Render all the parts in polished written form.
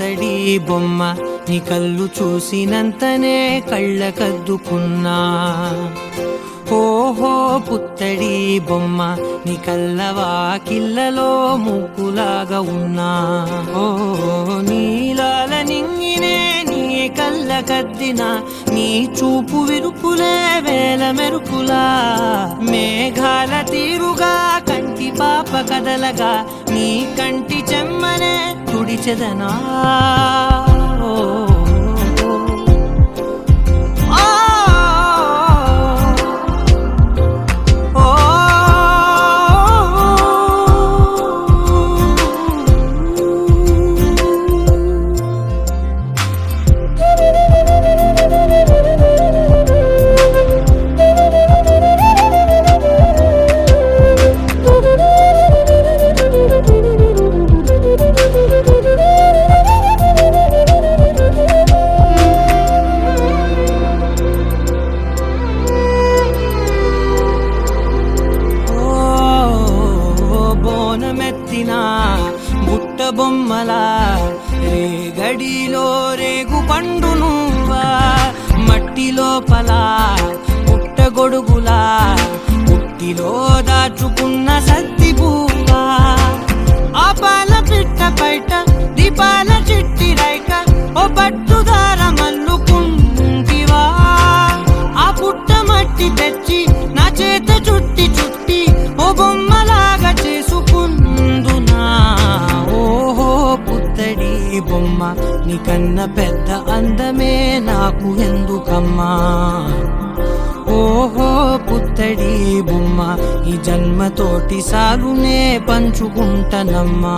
పుత్తడి బొమ్మ నీ కళ్ళు చూసినంతనే కళ్ళకద్దుకున్నా. ఓహో పుత్తడి బొమ్మ నీ కళ్ళవాకిళ్ళలో ముగ్గులాగా ఉన్నా. ఓ నీలాల నింగినే నీ కళ్ళకద్దిన నీ చూపు విరుపులే వేల మెరుపులా. మేఘాల తీరుగా కంటి పాప కదలగా నీ కంటి చెమ్మనే తుడిచెదనా. బుట్ట బొమ్మలా రేగడిలో రేగు పండు నువ్వా. మట్టి లోపల పుట్ట గొడుగులా పుట్టిలో దాచుకున్న సత్తి పువ్వా. ఆ పాల పిట్ట బయట దీపాల చిట్టి రైక ఓ పట్టుదార మల్లుకుంటివా. ఆ పుట్ట మట్టి తెచ్చి నా చేత చుట్టి చుట్టి ఓ బొమ్మలాగా చేసుకుందునా. ఓహో పుత్తడి బొమ్మ నీకన్న పెద్ద అందమే నాకు ఎందుకమ్మా. ఓహో పుత్తడి బొమ్మ ఈ జన్మతోటి సాలునే పంచుకుంటనమ్మా.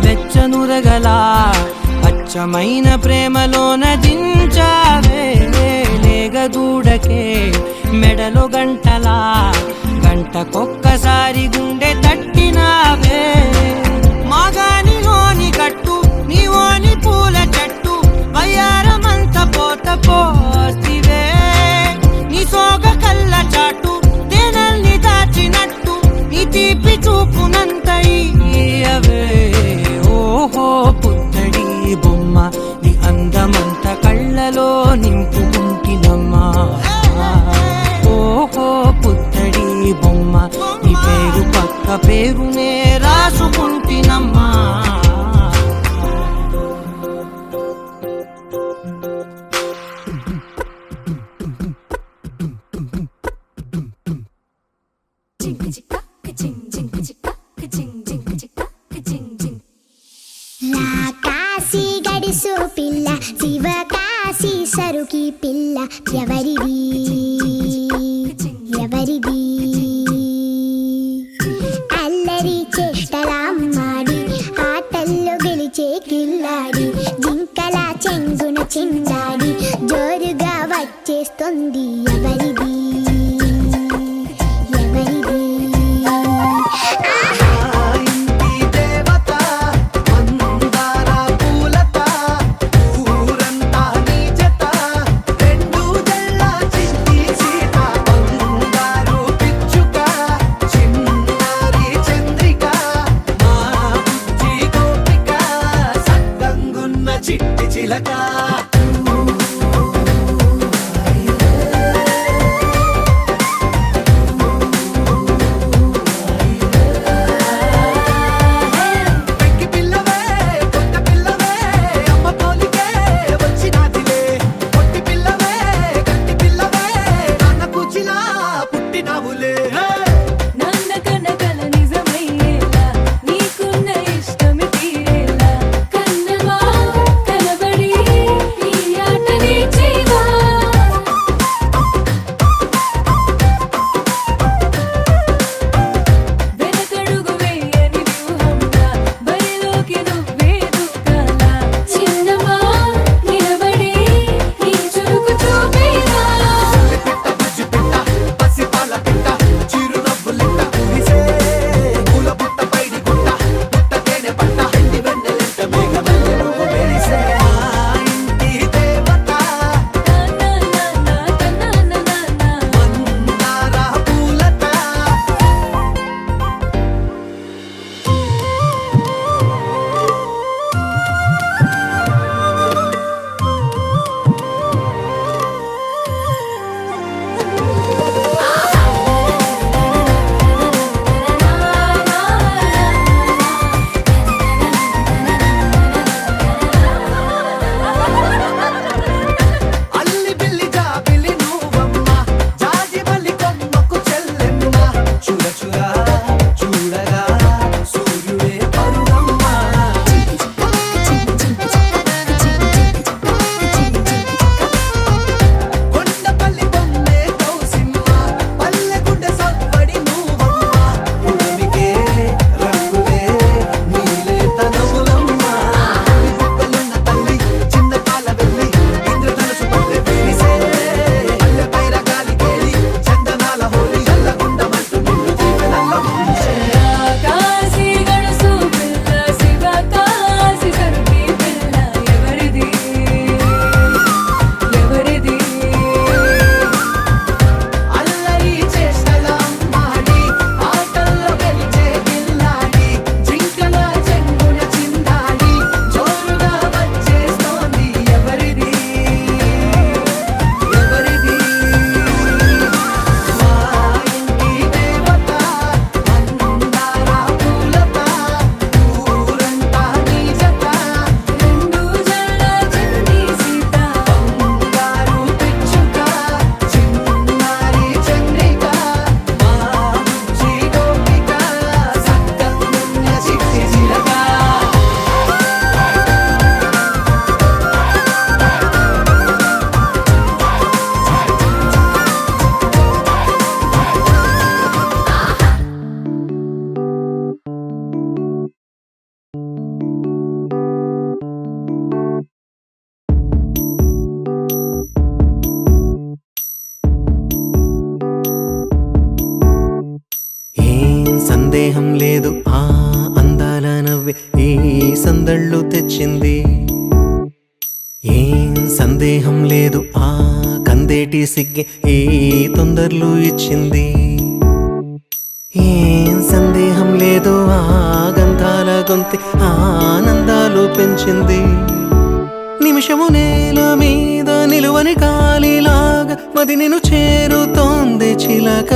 వెచ్చనురగలా అచ్చమైన ప్రేమలోన దించావే. లేగదూడకే మెడలో గంటలా గంటకొక్కసారి గుండె తట్టినావే. మాగానిలోని కట్టు నీవోని పూల చెట్టు వయ్యారమంత పోత పోతివే. నీ సోగ కళ్ళ చాటు తేనల్ని దాచినట్టు నీ తీపి చూపునంత ఇయ్యవే. ఓహో పుత్తడి బొమ్మ నీ అందమంత కళ్ళలో నింపుకుంటినమ్మా. ఓహో పుత్తడి బొమ్మ నీ పేరు పక్క పేరునే రాసుకుంటినమ్మా. కాశీ గడిసు పిల్ల శివ కాశీ సరుకి పిల్ల ఎవరిది ఎవరిది. అల్లరి చేష్టలామ్మాడి ఆటల్లో గెలిచే కిల్లాడి జింకల చెంగున చిందాడి జోరుగా వచ్చేస్తుంది ఎవరిది ఎవరిది. చిట్టి చిలక సందేహం లేదు ఆ అందాల నవ్వే ఈ సందళ్ళు తెచ్చింది. ఏం సందేహం లేదు ఆ కందేటి సిగ్గే ఈ తొందరలు ఇచ్చింది. ఏం సందేహం లేదు ఆ గంధాల గొంతి ఆనందాలు పెంచింది. నిమిషము నేల మీద నిలువని గాలిలాగా మది నిన్ను చేరుతోంది చిలక.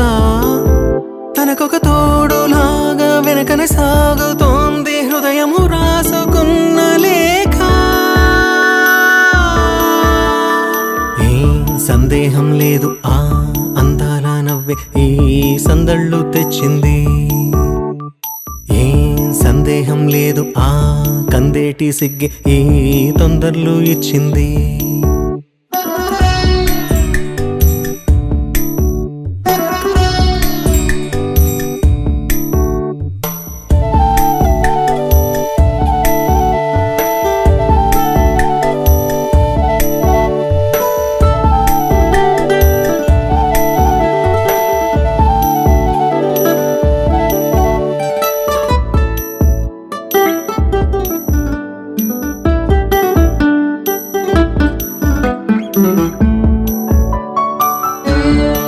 తనకొక తోడులాగా వెనకనే సాగుతోంది హృదయము రాసుకున్న లేఖ. ఏం సందేహం లేదు ఆ అందాల నవ్వే ఈ సందళ్ళు తెచ్చింది. ఏం సందేహం లేదు ఆ కందేటి సిగ్గి ఈ తొందరలు ఇచ్చింది.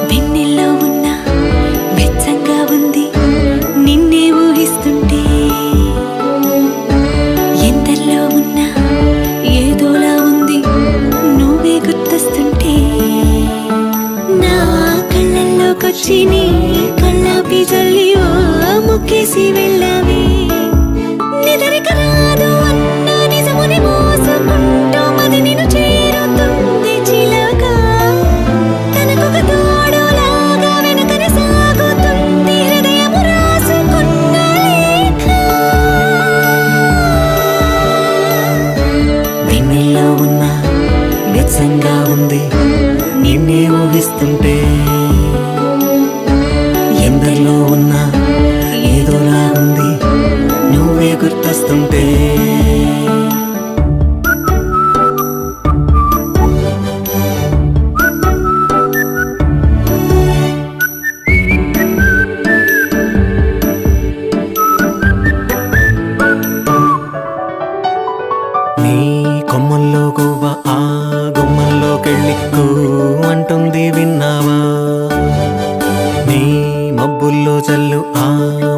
వెన్నెల్లో ఉన్న వెచ్చంగా ఉంది నిన్నే ఊహిస్తుంటే. ఎందల్లో ఉన్న ఏదోలా ఉంది నువ్వే గుర్తొస్తుంటే. నా కళ్ళల్లోకొచ్చి నీ కళ్ళాపి జల్లి ఓ ముక్కేసి వెళ్ళావే. నిదరిక రాదు అన్న నిజముని మోసుకుంటూ మది నిన్ను చేరుతుంది చిలక. తనకొక తోడులాగా వెనుకనే సాగుతుంది హృదయము రాసుకున్న లేఖ. వెన్నెల్లో ఉన్న వెచ్చంగా ఉంది నిన్నే ఊహిస్తుంటే. ఎందరిలో ఉన్న ఏదోలా ఉంది నువ్వే గుర్తొస్తుంటే. నీ కొమ్మల్లో గువ్వ ఆ గుమ్మల్లోకెళ్ళి కూ అంటుంది విన్నావా. నీ మబ్బుల్లో చల్లు ఆ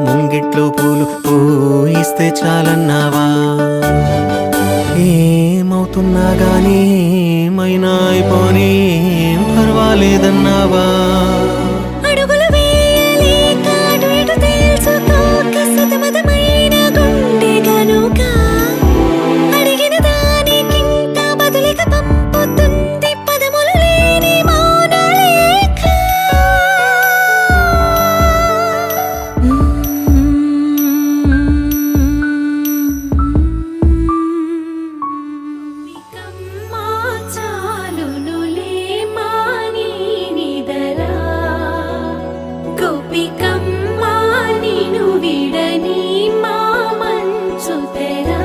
ముంగిట్లో పూలు పూయిస్తే చాలన్నావా. ఏమవుతున్నా గానీ ఏమైనా అయిపోనీ పర్వాలేదన్నావా. అడుగులు వేయలేక అటు ఇటు తెలుసుకోక సతమతమైన గుండె గనుక అడిగిన దానికింత బదులిక పంపుతుంది పదములు లేని మౌన లేఖ. కమ్మా చాలునులే మాని నిదరా. గోపికమ్మా నిను విడని మా మంచు తెరా.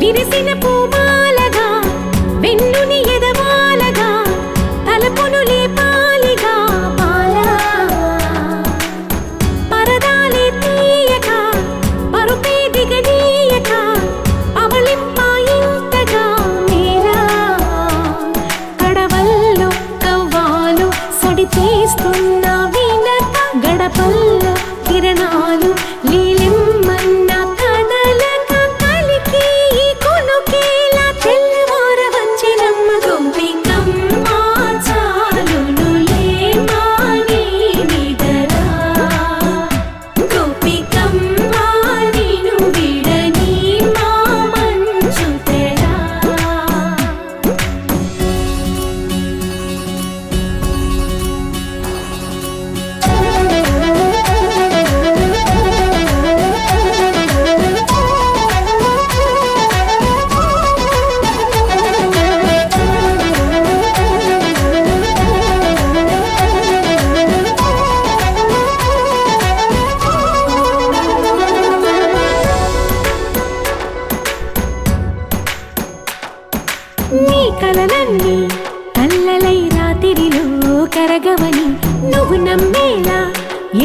విరిసిన పూమాలగా వెన్నుని ఎదవాలగా తలపును లేపాలిగా మాలా. పరదాలే తీయక పరుపే దిగనీయక అవలింపాయింతగా మీరా. కడవల్లో కవ్వాలు సడి చేస్తున్న వినక గడపల్లో కిరణాలు లీలిమ్మన్న కదలక కలికి ఈ కొనుకేలా తెల్లవార వచ్చినమ్మ. గోపికమ్మా చాలునులే మాని నిదరా. గోపికమ్మా నిను విడని మా మంచు తెరా. నీ కలలన్నీ కల్లలై రాత్రిలో కరగవని నువ్వు నమ్మేలా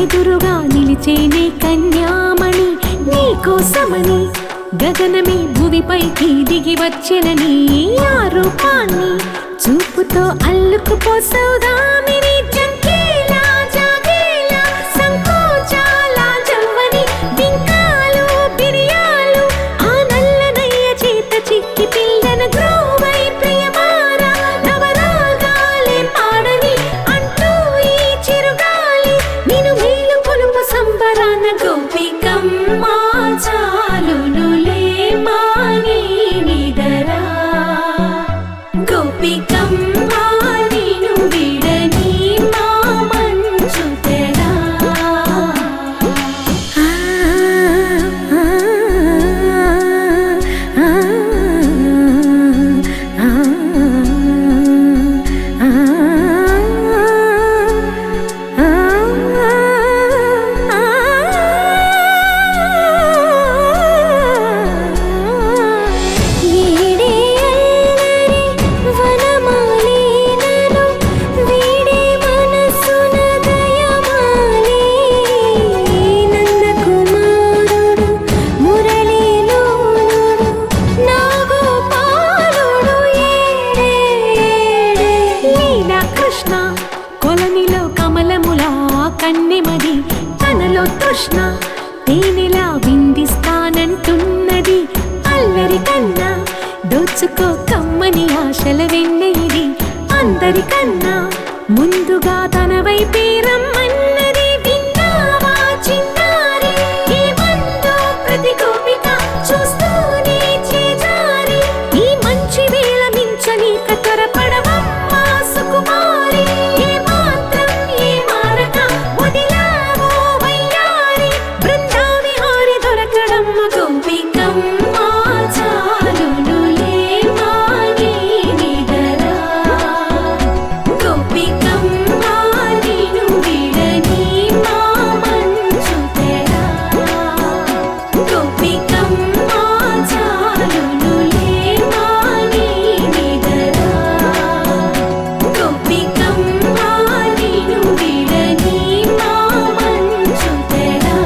ఎదురుగా నిలిచేనే కన్యామణి నీకోసమని గగనమే భువిపైకి దిగి వచ్చెనని ఆ రూపాన్ని చూపుతో అల్లుకుపోసౌదామిని జంకేలా జాగేలా సంకోచాల జవ్వని బింకాలు బిరియాలు ఆ నల్లనయ్య చేత చిక్కి పిల్లన గ్రోవై ప్రియమారా నవరాగాలే పాడని అంటూ ఈ చిరుగాలి నిన్ను మేలు కొలుపు సంబరాన గోపికమ్మ చాలునులే మాని నిదరా గోపికమ్మ నిన్ను విడని మా మంచు తెరా కొలనిలో కమలములా కన్నెమది తనలో తృష్ణ తేనెలా విందిస్తానంటున్నది అల్లరి కన్నా దోచుకో కమ్మని ఆశల వెన్నెయిది అందరికన్నా ముందుగా తన వైపే రమ్మన్నది విన్నావా చిన్నారి ఏమందో ప్రతి గోపిక చూస్తూనే చేజారి ఈ మంచి వేళ మించనీక త్వరపడవమ్మా సుకుమారి ఏ మాత్రం ఏ మారక వదిలావో వయ్యారి బృందావి హారి దొరకడమ్మ గోపికమ్మ చాలునులే మాని నిదరా గోపికమ్మ నిన్ను విడని మా మంచు తెరా గోపికమ్మ చాలునులే మాని నిదరా గోపికమ్మ నిన్ను విడని మా మంచు తెరా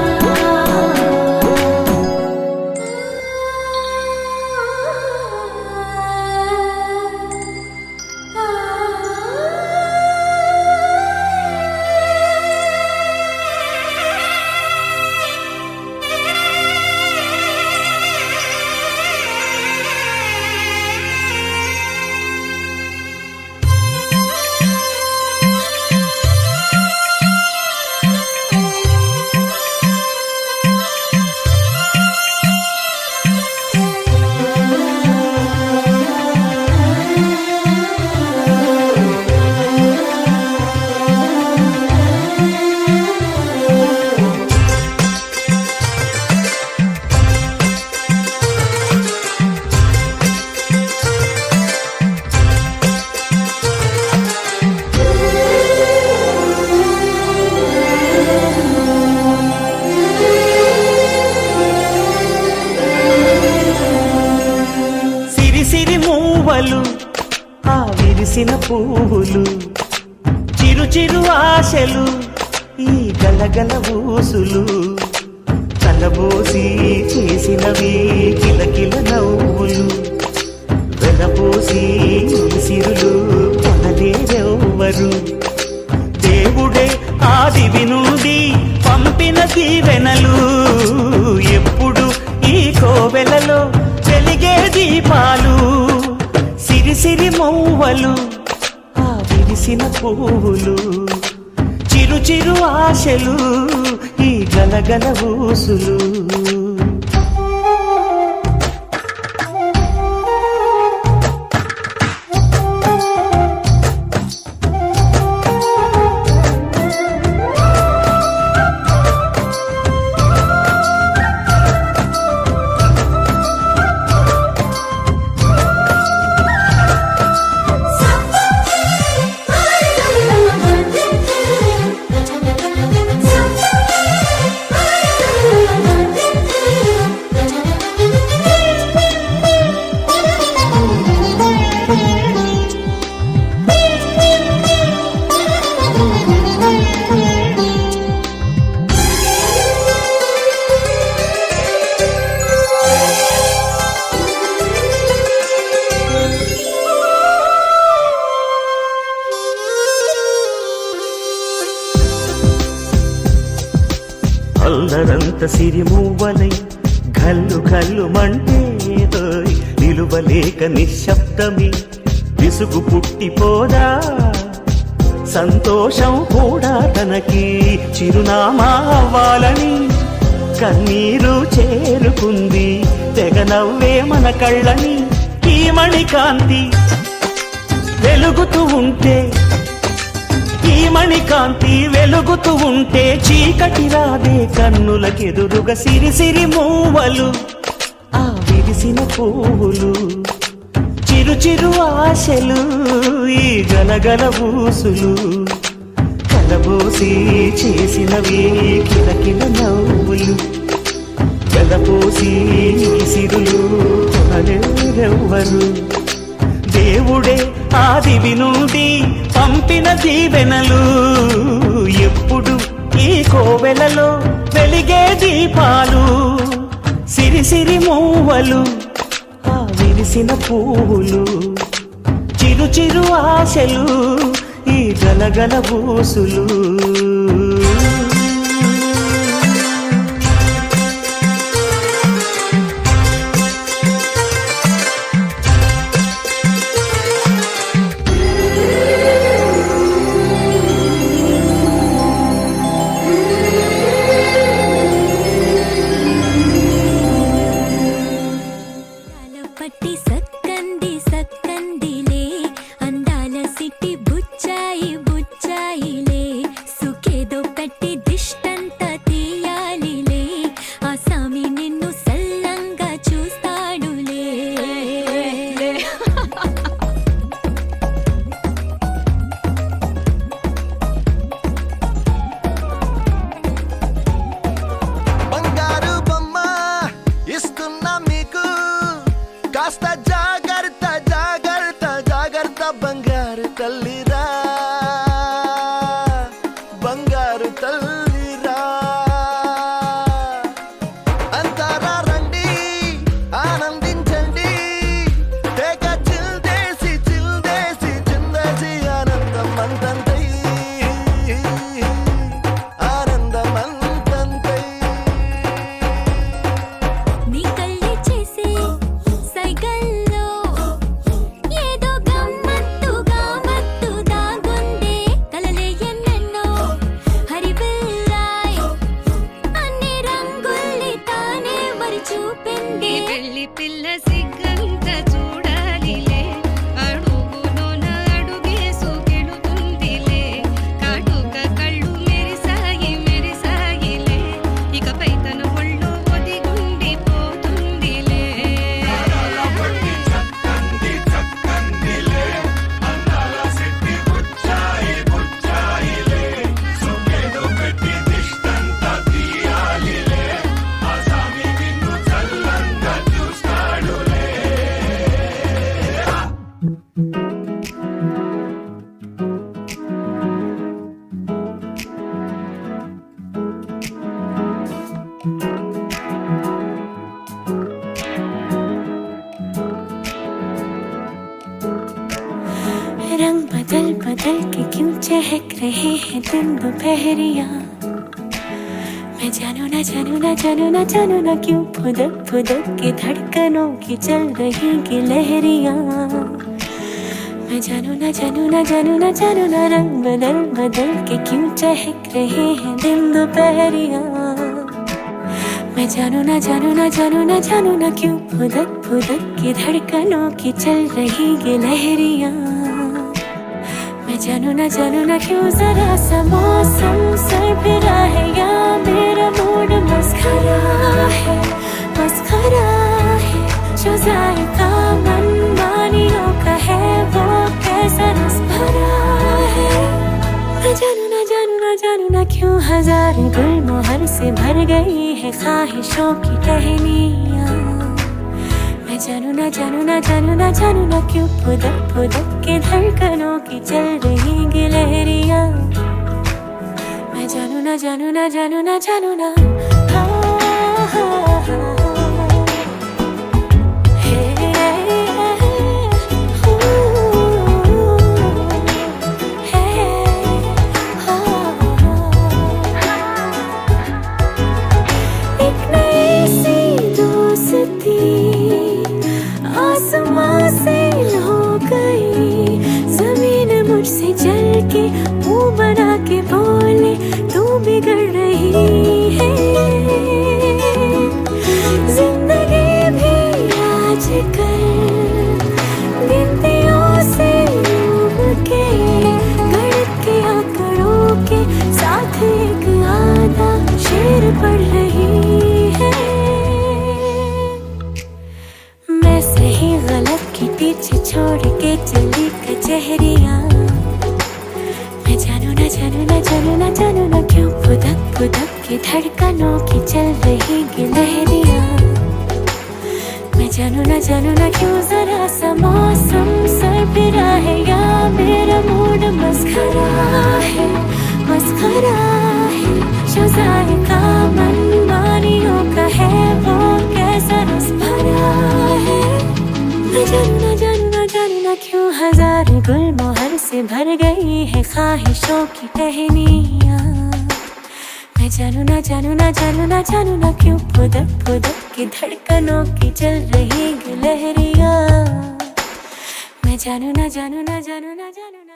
సిరి సిరి మూవలు ఆ విరిసిన పువ్వులు చిరు చిరు ఆశలు ఈ గలగల ఊసులు కలబోసి చేసినవి కిలకిల నవ్వులు వెలబోసి సిరులు కొనలేరెవ్వరు దేవుడే ఆదివి నుండి పంపిన దీవెనలు ఎప్పుడు ఈ కోవెలలో వెలిగే దీపాలు సిరి సిరి మౌవలు ఆ విరిసిన పువ్వులు చిరు చిరు ఆశలు ఈ గలగల ఊసులు Thank you. కొత్త సిరిమూవలై గల్లు గల్లు మంటే నిలువలేక నిశ్శబ్దమి విసుగు పుట్టిపోదా సంతోషం కూడా తనకి చిరునామా అవ్వాలని కన్నీరు చేరుకుంది తెగ నవ్వే మన కళ్ళని ఈ మణికాంతి వెలుగుతూ ఉంటే ఈ మణికాంతి వెలుగుతూ ఉంటే చీకటి రాదే కన్నులకెదురుగా సిరి సిరి మూవలు ఆ విరిసిన పువ్వులు చిరు చిరు ఆశలు ఈ గలగల ఊసులు కలబోసి చేసినవి కిలకిల నవ్వులు కలబోసి సిరులు కొనలేరెవ్వరు దేవుడే ఆదివి నుండి పంపిన దీవెనలు ఎప్పుడు ఈ కోవెలలో వెలిగే దీపాలు సిరి సిరి మూవలు ఆ విరిసిన పువ్వులు చిరు చిరు ఆశలు ఈ గలగల ఊసులు పట్టి సక్కంది సక్కందిలే అందాల సిట్టి బుచ్చాయి బుచ్చాయిలే సుఖేదో పెట్టి దిష్టంత తీయాలిలే ఆ సామి నిన్ను సల్లంగా చూస్తాడులే బంగారు బొమ్మ ఇస్తున్నా మీకు కాస్త జాగ్రత్త జాగ్రత్త జాగ్రత్త బంగారు తల్లిరా బంగారు తల్లిరా అంతారా రండి ఆనందించండి తెగ చిల్దేసి చిల్దేసి చిందేసి ఆనందం అంతంతై ఆనందం అంతంతై నీ కళ్ళే చేసే సైగల్లో ఏదో గమ్మత్తుగా మత్తు దాగుందే కలలే ఎన్నెన్నో హరిబిల్లాయ్ అన్ని రంగుల్ని తానే మరి చూపింది పెళ్లి పిల్ల సిగ్గంత చూడాలిలే అడుగులోన అడుగేసుకెళుతుందిలే కాటుక కళ్ళు మెరిసాయి మెరిసాయిలే ఇకపై తన ఒళ్ళు ఒదిగుండిపోతుందిలే रंग बदल बदल के क्यों चहक रहे हैं दिन दोपहरिया मैं जानू ना जानू ना जानू ना जानू ना क्यों फुदक फुदक के धड़कनों की चल रही की लहरिया मैं जानू ना जानू ना जानू ना जानू ना रंग बदल बदल के क्यों चहक रहे हैं दिन दोपहरिया मैं जानू ना जानू ना जानू ना जानू ना क्यों फुदक फुदक के धड़कनों की चल रही ये लहरिया मैं जानू ना क्यों जरा सा मौसम सरफिरा है या मेरा मूड मस्खरा है जो जायका मनमानियों का है वो कैसा रस भरा है मैं जानू ना क्यों हजार गुल मोहर से भर गई है ख्वाहिशों की टहनियाँ मैं जानू ना क्यों फुदक फुदक के धड़कनों की चल रही गिलहरियाँ मैं जानू ना गलत की पीछे छोड़ के चली कचहरियाँ मैं जानू ना जानू ना जानू ना जानू ना क्यों फुदक फुदक के धड़कनों की चल रही गिलहरियाँ मैं जानू ना क्यों जरा सा मौसम सरफिरा है या मेरा मूड मस्खरा है जो जायका मनमानियों का है वो कैसा रस भरा है मैं जानू ना क्यों हजार गुल मोहर से भर गई है ख्वाहिशों की टहनियाँ मैं जानू ना क्यों फुदक फुदक की धड़कनों की चल रही गिलहरियाँ मैं जानू ना